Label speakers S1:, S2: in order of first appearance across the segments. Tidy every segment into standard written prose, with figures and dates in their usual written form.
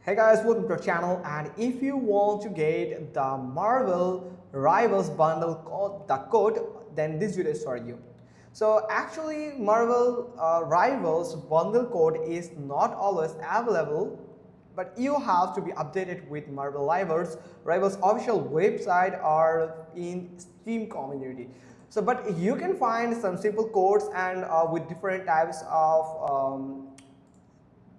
S1: Hey guys, welcome to our channel, and if you want to get the Marvel Rivals bundle code, then this video is for you. So actually Marvel Rivals bundle code is not always available, but you have to be updated with Marvel Rivals official website or in Steam community. So but you can find some simple codes and with different types of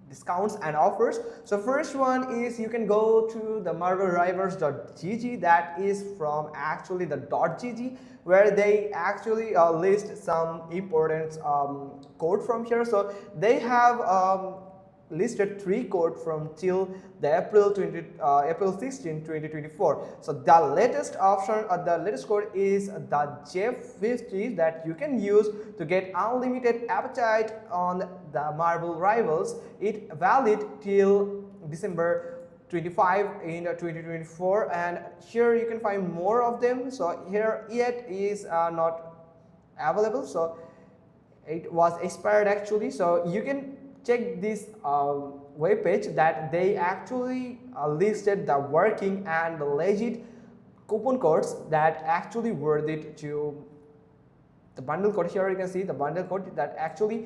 S1: discounts and offers. So first one is you can go to the marvelrivals.gg, that is from actually the .gg, where they actually list some important code from here. So they have listed 3 code from till the April 16, 2024. So the latest option or the latest code is the J50 that you can use to get unlimited appetite on the Marvel Rivals. It valid till December 25 in 2024, and here you can find more of them. So here yet is not available, so it was expired actually. So you can check this web page that they actually listed the working and the legit coupon codes that actually worth it to the bundle code. Here you can see the bundle code that actually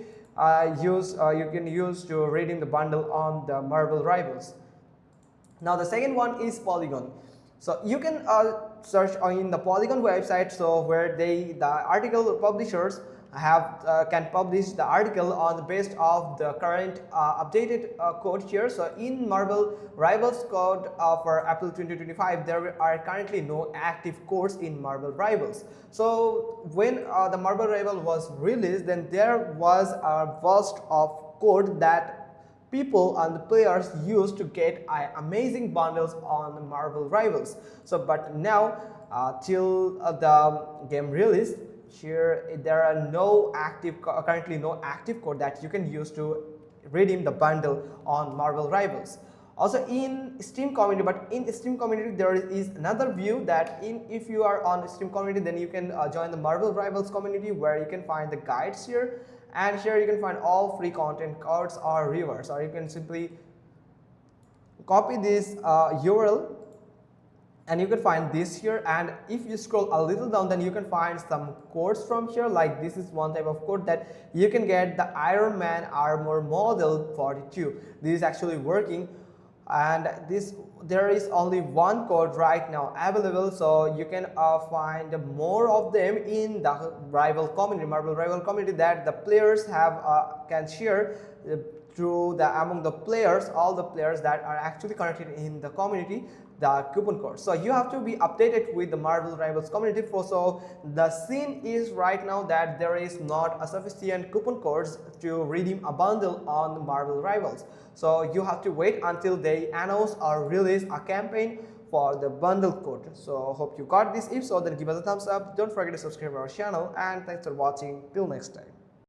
S1: you can use to redeem the bundle on the Marvel Rivals. Now the second one is Polygon. So you can search in the Polygon website, so where the article publishers can publish the article on the basis of the current updated code here. So in Marvel Rivals code for April 2025, there are currently no active codes in Marvel Rivals. So when the Marvel Rival was released, then there was a burst of code that people and the players used to get amazing bundles on Marvel Rivals. So but now till the game release, here there are currently no active code that you can use to redeem the bundle on Marvel Rivals. Also in Steam community, but in Steam community there is another view that if you are on Steam community, then you can join the Marvel Rivals community, where you can find the guides here, and here you can find all free content cards or rewards, or you can simply copy this URL and you can find this here. And if you scroll a little down, then you can find some codes from here. Like this is one type of code that you can get the Iron Man armor model 42. This is actually working, and there is only one code right now available, so you can find more of them in the Marvel Rival community, that the players have can share through among the players, all the players that are actually connected in the community, the coupon code. So you have to be updated with the Marvel Rivals community. So the scene is right now that there is not a sufficient coupon codes to redeem a bundle on the Marvel Rivals. So you have to wait until they announce or release a campaign for the bundle code. So hope you got this. If so, then give us a thumbs up. Don't forget to subscribe to our channel, and thanks for watching. Till next time.